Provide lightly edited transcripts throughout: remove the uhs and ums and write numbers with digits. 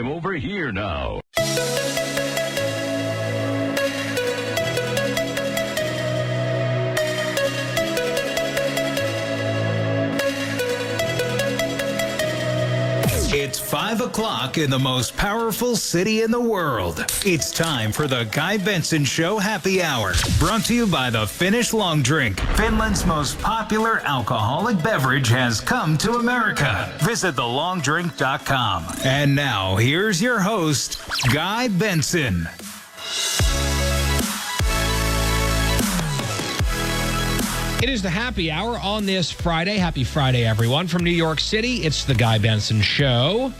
time over here now. It's 5 o'clock in the most powerful city in the world. It's time for the Guy Benson Show Happy Hour. Brought to you by the Finnish Long Drink. Finland's most popular alcoholic beverage has come to America. Visit thelongdrink.com. And now, here's your host, Guy Benson. It is the happy hour on this Friday. Happy Friday, everyone. From New York City, it's the Guy Benson Show.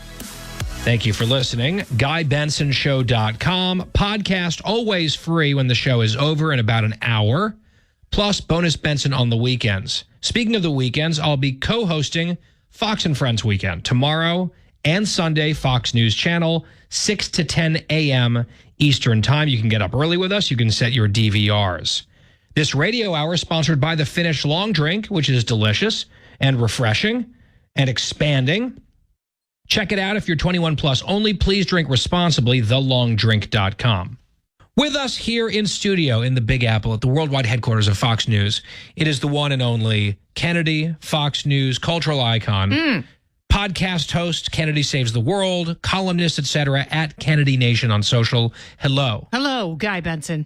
Thank you for listening. GuyBensonShow.com. Podcast always free when the show is over in about an hour. Plus, bonus Benson on the weekends. Speaking of the weekends, I'll be co-hosting Fox and Friends Weekend tomorrow and Sunday, Fox News Channel, 6 to 10 a.m. Eastern Time. You can get up early with us. You can set your DVRs. This radio hour is sponsored by the Finnish Long Drink, which is delicious and refreshing and expanding. Check it out if you're 21 plus only. Please drink responsibly, thelongdrink.com. With us here in studio in the Big Apple at the worldwide headquarters of Fox News, it is the one and only Kennedy, Fox News, cultural icon, podcast host, Kennedy Saves the World, columnist, etc., at Kennedy Nation on social. Hello. Hello, Guy Benson.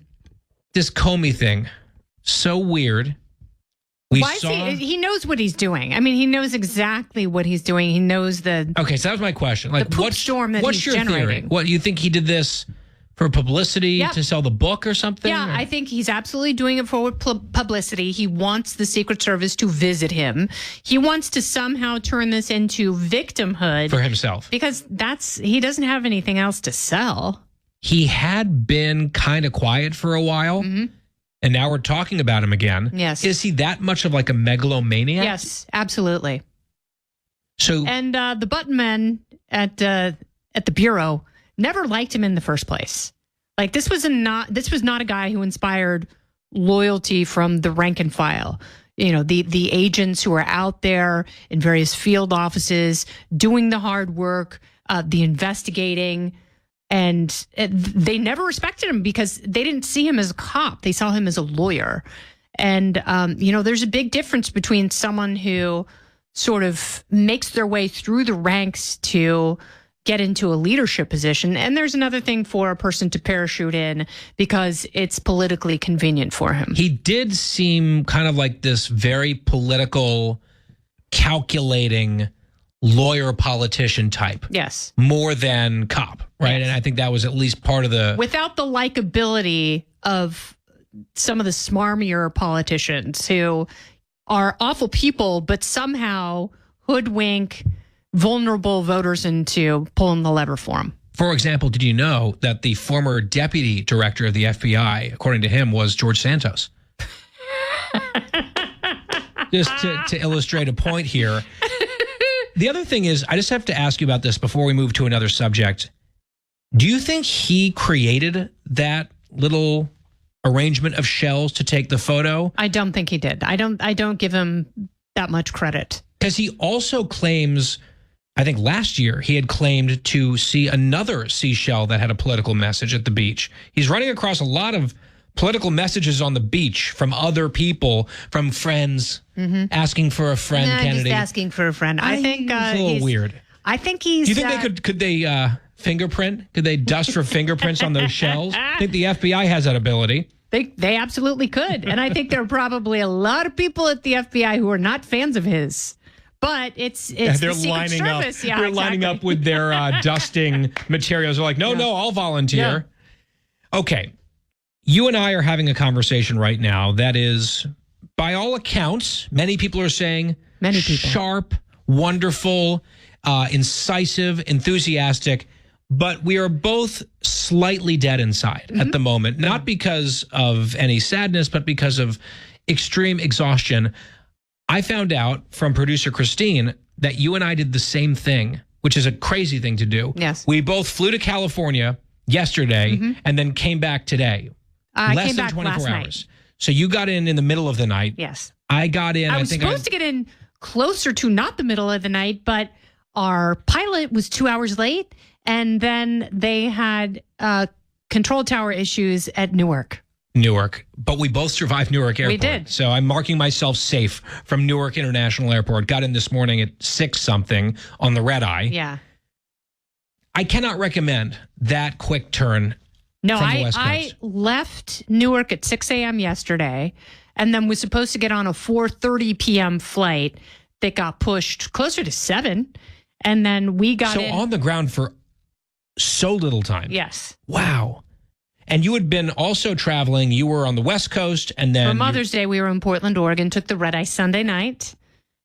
This Comey thing. So weird. Why is he knows what he's doing. I mean, he knows exactly what he's doing. He knows the... Okay, so that was my question. Like, the poop storm that what's he's your generating. theory? What, you think he did this for publicity to sell the book or something? Yeah, I think he's absolutely doing it for publicity. He wants the Secret Service to visit him. He wants to somehow turn this into victimhood. For himself. Because he doesn't have anything else to sell. He had been kind of quiet for a while. Mm-hmm. And now we're talking about him again. Yes. Is he that much of like a megalomaniac? Yes, absolutely. So, and the button men at the Bureau never liked him in the first place. Like this was not a guy who inspired loyalty from the rank and file. You know, the agents who are out there in various field offices doing the hard work, the investigating. And they never respected him because they didn't see him as a cop. They saw him as a lawyer. And, there's a big difference between someone who sort of makes their way through the ranks to get into a leadership position. And there's another thing for a person to parachute in because it's politically convenient for him. He did seem kind of like this very political, calculating lawyer politician type. Yes. More than cop, right? Yes. And I think that was at least part of the... Without the likability of some of the smarmier politicians who are awful people, but somehow hoodwink vulnerable voters into pulling the lever for them. For example, did you know that the former deputy director of the FBI, according to him, was George Santos? Just to illustrate a point here. The other thing is, I just have to ask you about this before we move to another subject. Do you think he created that little arrangement of shells to take the photo? I don't think he did. I don't give him that much credit. Because he also claims, I think last year, he had claimed to see another seashell that had a political message at the beach. He's running across a lot of political messages on the beach from other people, from friends, asking for a friend, Kennedy. Just asking for a friend. I think it's a little weird. I think he's... Do you think could they fingerprint? Could they dust for fingerprints on those shells? I think the FBI has that ability. They absolutely could. And I think there are probably a lot of people at the FBI who are not fans of his. But it's they're the Secret lining Service. up. Yeah, they're lining up with their dusting materials. They're like, no, I'll volunteer. Yeah. Okay. You and I are having a conversation right now that is, by all accounts, many people are saying sharp, wonderful, incisive, enthusiastic, but we are both slightly dead inside at the moment, not because of any sadness, but because of extreme exhaustion. I found out from producer Christine that you and I did the same thing, which is a crazy thing to do. Yes. We both flew to California yesterday and then came back today. Less than 24 hours. Night. So you got in the middle of the night. Yes. I got in. I was supposed to get in closer to not the middle of the night, but our pilot was 2 hours late And then they had control tower issues at Newark. But we both survived Newark Airport. We did. So I'm marking myself safe from Newark International Airport. Got in this morning at 6-something on the red eye. Yeah. I cannot recommend that quick turn. No, from the West Coast. I left Newark at 6 a.m. yesterday, and then was supposed to get on a 4:30 p.m. flight that got pushed closer to 7. And then we got in. So on the ground for so little time. Yes. Wow. And you had been also traveling. You were on the West Coast, and then For Mother's Day, we were in Portland, Oregon, took the red eye Sunday night,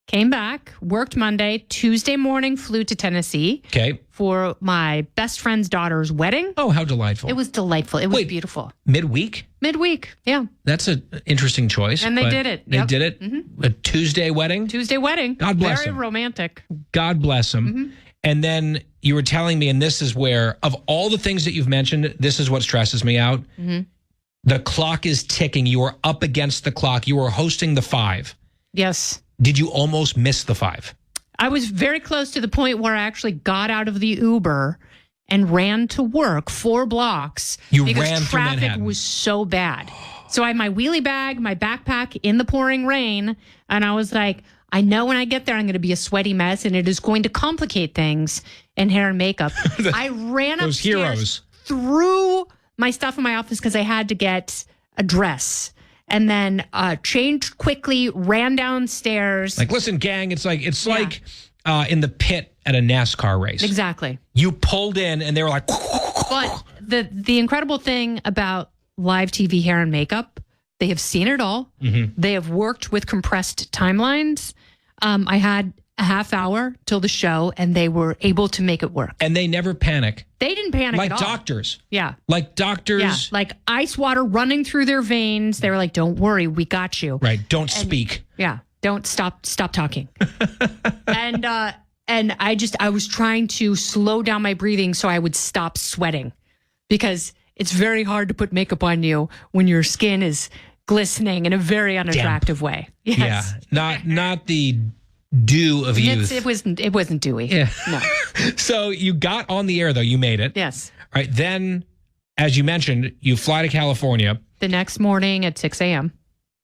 came back, worked Monday, Tuesday morning, flew to Tennessee for my best friend's daughter's wedding. Oh, how delightful. It was delightful. It was beautiful. Midweek? Midweek, yeah. That's an interesting choice. And they did it. They Yep. did it? Mm-hmm. A Tuesday wedding? Tuesday wedding. God bless Very him. romantic. God bless him. Mm-hmm. And then you were telling me, and this is where, of all the things that you've mentioned, this is what stresses me out. Mm-hmm. The clock is ticking. You are up against the clock. You are hosting the 5. Yes. Did you almost miss the 5? I was very close to the point where I actually got out of the Uber and ran to work 4 blocks. You because ran through traffic Manhattan. was so bad. So I had my wheelie bag, my backpack in the pouring rain, and I was like, I know when I get there, I'm going to be a sweaty mess, and it is going to complicate things in hair and makeup. I ran Those upstairs, heroes. threw my stuff in my office because I had to get a dress, and then changed quickly, ran downstairs. Like, listen, gang, it's like in the pit at a NASCAR race. Exactly. You pulled in, and they were like... But the incredible thing about live TV hair and makeup, they have seen it all. Mm-hmm. They have worked with compressed timelines. I had a half hour till the show, and they were able to make it work. And they never panic. They didn't panic like at all. doctors. Yeah. Like doctors. Yeah. Like ice water running through their veins. They were like, don't worry, we got you. Right. Don't speak. Yeah. Don't stop talking. And I was trying to slow down my breathing so I would stop sweating, because it's very hard to put makeup on you when your skin is glistening in a very unattractive way. Yes. Yeah. Not the dew of youth. It wasn't dewy. Yeah. No. So you got on the air, though. You made it. Yes. All right. Then, as you mentioned, you fly to California. The next morning at 6 a.m.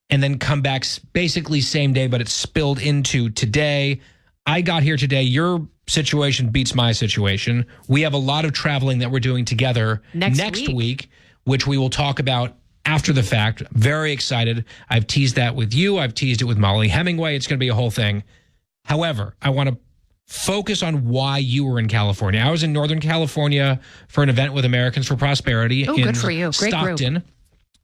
And then come back basically same day, but it's spilled into today. I got here today. Your situation beats my situation. We have a lot of traveling that we're doing together next week, which we will talk about after the fact. Very excited. I've teased that with you. I've teased it with Molly Hemingway. It's going to be a whole thing. However, I want to focus on why you were in California. I was in Northern California for an event with Americans for Prosperity in good for you. Great Stockton. Group.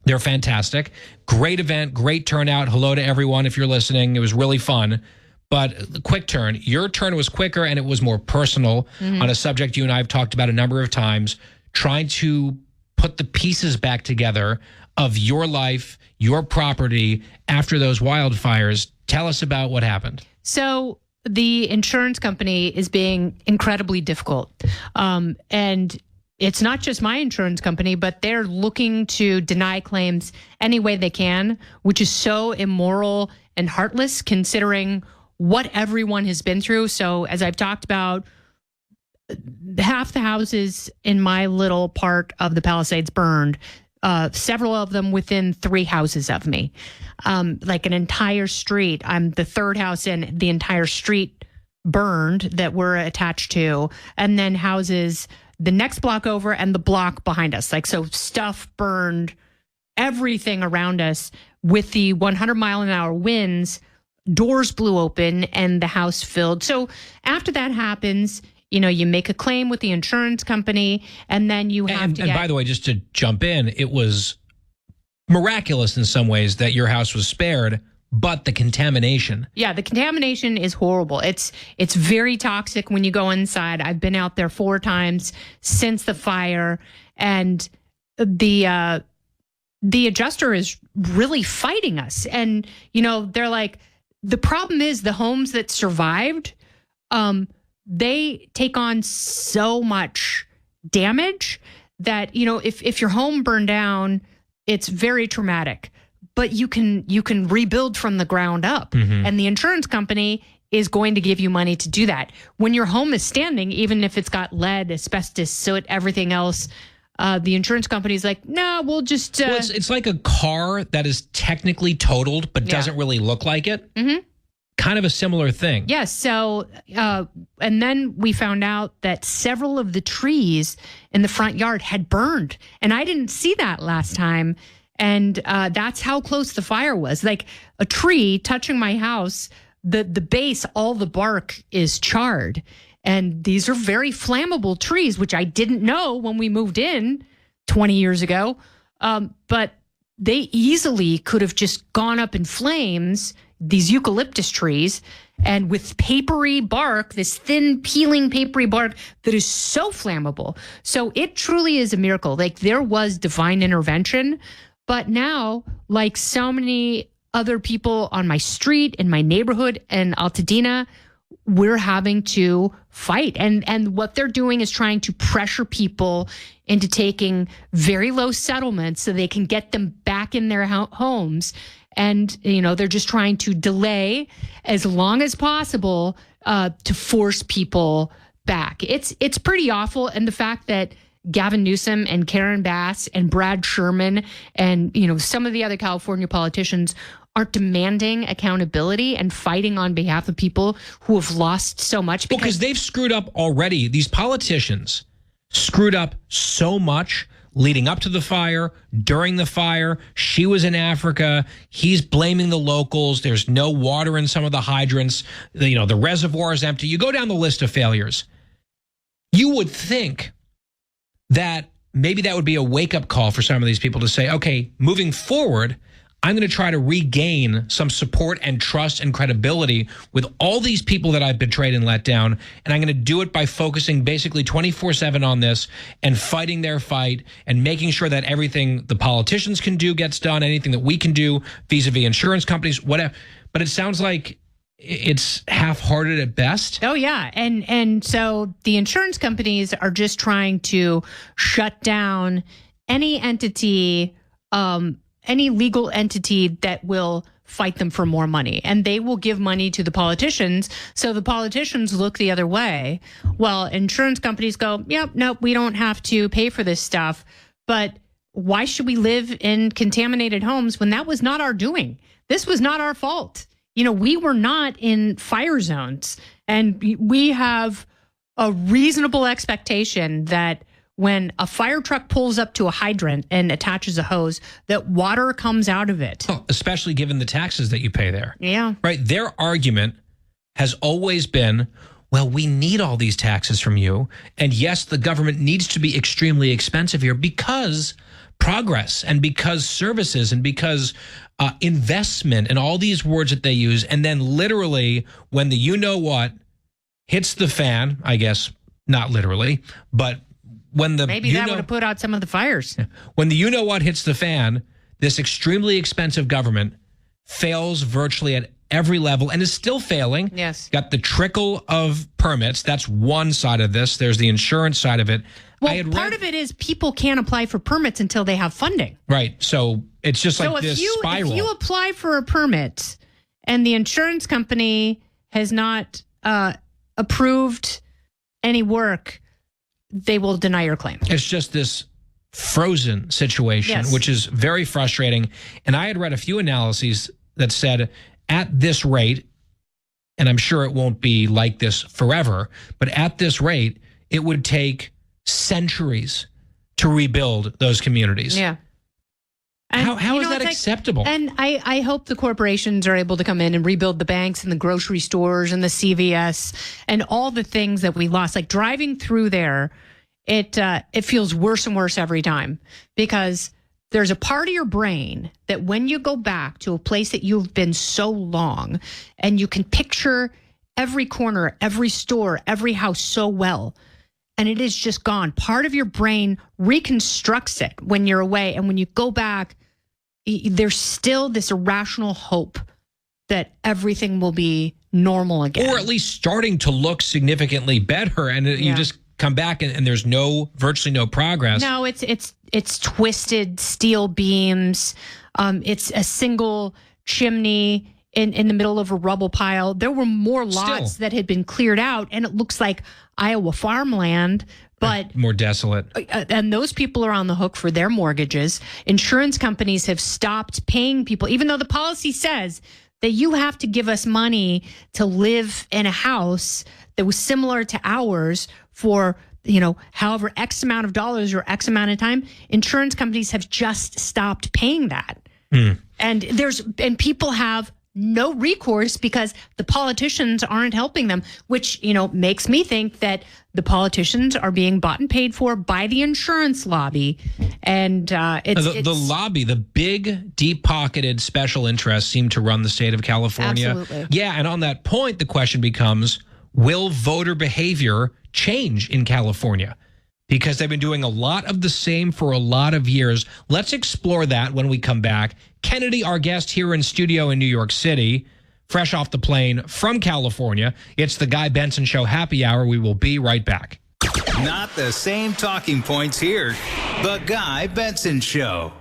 They're fantastic. Great event, great turnout. Hello to everyone if you're listening. It was really fun. But quick turn. Your turn was quicker, and it was more personal on a subject you and I have talked about a number of times, trying to put the pieces back together of your life, your property after those wildfires. Tell us about what happened. So the insurance company is being incredibly difficult. And it's not just my insurance company, but they're looking to deny claims any way they can, which is so immoral and heartless considering what everyone has been through. So as I've talked about, half the houses in my little part of the Palisades burned, several of them within 3 houses of me. Like an entire street. I'm the 3rd house in, the entire street burned that we're attached to. And then houses the next block over and the block behind us. Like, so stuff burned, everything around us with the 100-mile-an-hour winds. Doors blew open and the house filled. So after that happens, you make a claim with the insurance company, and then you have to And by the way, just to jump in, it was miraculous in some ways that your house was spared, but the contamination. Yeah, the contamination is horrible. It's very toxic when you go inside. I've been out there 4 times since the fire, and the adjuster is really fighting us. And, they're like, the problem is the homes that survived, they take on so much damage that, if your home burned down, it's very traumatic, but you can rebuild from the ground up. Mm-hmm. And the insurance company is going to give you money to do that. When your home is standing, even if it's got lead, asbestos, soot, everything else, the insurance company's like, no, we'll just... Well, it's like a car that is technically totaled but doesn't really look like it. Mm-hmm. Kind of a similar thing. Yes. So, and then we found out that several of the trees in the front yard had burned. And I didn't see that last time. And that's how close the fire was. Like a tree touching my house, the base, all the bark is charred. And these are very flammable trees, which I didn't know when we moved in 20 years ago. But they easily could have just gone up in flames, these eucalyptus trees, and with papery bark, this thin peeling papery bark that is so flammable. So it truly is a miracle. Like there was divine intervention, but now, like so many other people on my street, in my neighborhood, and Altadena, we're having to fight. And what they're doing is trying to pressure people into taking very low settlements so they can get them back in their homes. And, you know, they're just trying to delay as long as possible to force people back. It's pretty awful. And the fact that Gavin Newsom and Karen Bass and Brad Sherman and, you know, some of the other California politicians aren't demanding accountability and fighting on behalf of people who have lost so much. Because they've screwed up already. These politicians screwed up so much leading up to the fire, during the fire. She was in Africa. He's blaming the locals. There's no water in some of the hydrants. The reservoir is empty. You go down the list of failures. You would think that maybe that would be a wake-up call for some of these people to say, okay, moving forward, I'm going to try to regain some support and trust and credibility with all these people that I've betrayed and let down. And I'm going to do it by focusing basically 24/7 on this and fighting their fight and making sure that everything the politicians can do gets done, anything that we can do vis-a-vis insurance companies, whatever. But it sounds like it's half-hearted at best. Oh, yeah. And so the insurance companies are just trying to shut down any entity, any legal entity that will fight them for more money. And they will give money to the politicians. So the politicians look the other way. Well, insurance companies go, yep, nope, we don't have to pay for this stuff. But why should we live in contaminated homes when that was not our doing? This was not our fault. We were not in fire zones. And we have a reasonable expectation that when a fire truck pulls up to a hydrant and attaches a hose, that water comes out of it. Oh, especially given the taxes that you pay there. Yeah. Right. Their argument has always been, well, we need all these taxes from you. And yes, the government needs to be extremely expensive here because progress and because services and because investment and all these words that they use. And then literally when the you-know-what hits the fan, I guess not literally, but when the maybe that would have put out some of the fires. When the you-know-what hits the fan, this extremely expensive government fails virtually at every level and is still failing. Yes. Got the trickle of permits. That's one side of this. There's the insurance side of it. Well, part of it is people can't apply for permits until they have funding. Right. So it's just like this spiral. If you apply for a permit and the insurance company has not approved any work, they will deny your claim. It's just this frozen situation, yes, which is very frustrating. And I had read a few analyses that said at this rate, and I'm sure it won't be like this forever, but at this rate, it would take centuries to rebuild those communities. Yeah. How is that acceptable? And I hope the corporations are able to come in and rebuild the banks and the grocery stores and the CVS and all the things that we lost. Like driving through there, it feels worse and worse every time because there's a part of your brain that when you go back to a place that you've been so long and you can picture every corner, every store, every house so well, and it is just gone. Part of your brain reconstructs it when you're away. And when you go back, there's still this irrational hope that everything will be normal again. Or at least starting to look significantly better. And you just come back and there's virtually no progress. No, it's twisted steel beams. It's a single chimney. in the middle of a rubble pile. There were more lots Still. that had been cleared out, and it looks like Iowa farmland. But more desolate. And those people are on the hook for their mortgages. Insurance companies have stopped paying people, even though the policy says that you have to give us money to live in a house that was similar to ours for, however X amount of dollars or X amount of time. Insurance companies have just stopped paying that. And people have no recourse because the politicians aren't helping them, which, makes me think that the politicians are being bought and paid for by the insurance lobby. And the lobby, the big, deep-pocketed special interests seem to run the state of California. Absolutely. Yeah, and on that point, the question becomes, will voter behavior change in California? Because they've been doing a lot of the same for a lot of years. Let's explore that when we come back. Kennedy, our guest here in studio in New York City, fresh off the plane from California. It's the Guy Benson Show Happy Hour. We will be right back. Not the same talking points here. The Guy Benson Show.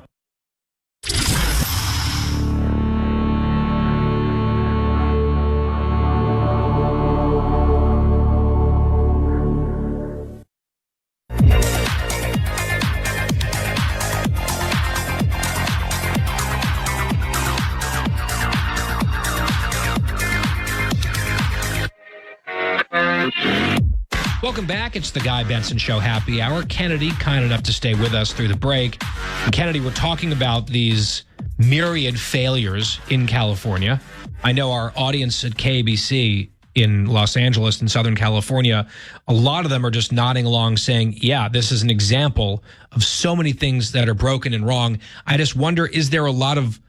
Welcome back. It's the Guy Benson Show Happy Hour. Kennedy, kind enough to stay with us through the break. And Kennedy, we're talking about these myriad failures in California. I know our audience at KABC in Los Angeles and Southern California, a lot of them are just nodding along saying, yeah, this is an example of so many things that are broken and wrong. I just wonder, is there a lot of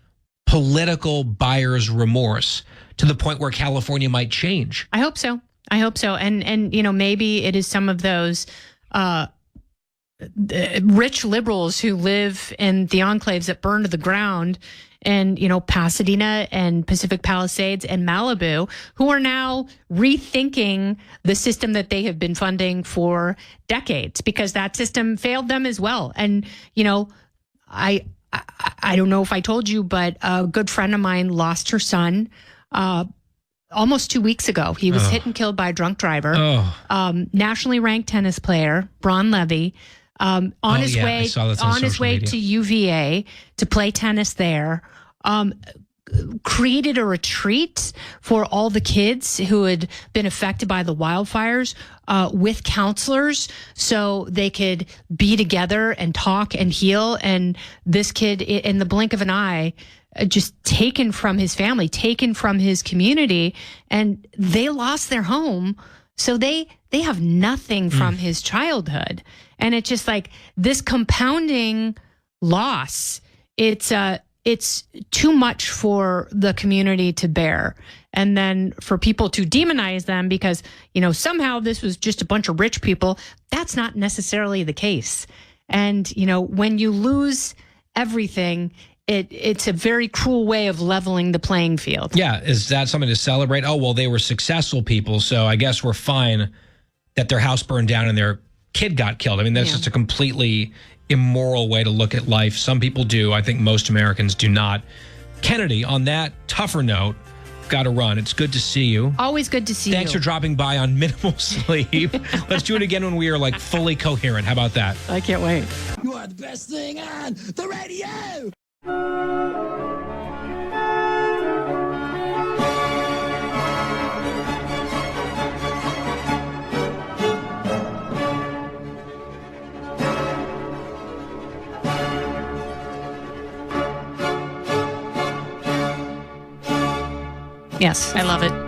political buyer's remorse to the point where California might change? I hope so. And maybe it is some of those rich liberals who live in the enclaves that burn to the ground and, Pasadena and Pacific Palisades and Malibu, who are now rethinking the system that they have been funding for decades because that system failed them as well. And, I don't know if I told you, but a good friend of mine lost her son almost 2 weeks ago. He was hit and killed by a drunk driver. Nationally ranked tennis player, Braun Levy, on his way to UVA to play tennis there. Created a retreat for all the kids who had been affected by the wildfires with counselors so they could be together and talk and heal. And this kid, in the blink of an eye, just taken from his family, taken from his community, and they lost their home. So they have nothing from his childhood. And it's just like this compounding loss. It's too much for the community to bear. And then for people to demonize them because, somehow this was just a bunch of rich people, that's not necessarily the case. And, when you lose everything, it's a very cruel way of leveling the playing field. Yeah. Is that something to celebrate? Oh, well, they were successful people, so I guess we're fine that their house burned down and their kid got killed. I mean, that's just a completely immoral way to look at life. Some people do. I think most Americans do not. Kennedy, on that tougher note, got to run. It's good to see you. Always good to see you. Thanks for dropping by on minimal sleep. Let's do it again when we are fully coherent. How about that? I can't wait. You are the best thing on the radio. Yes, I love it.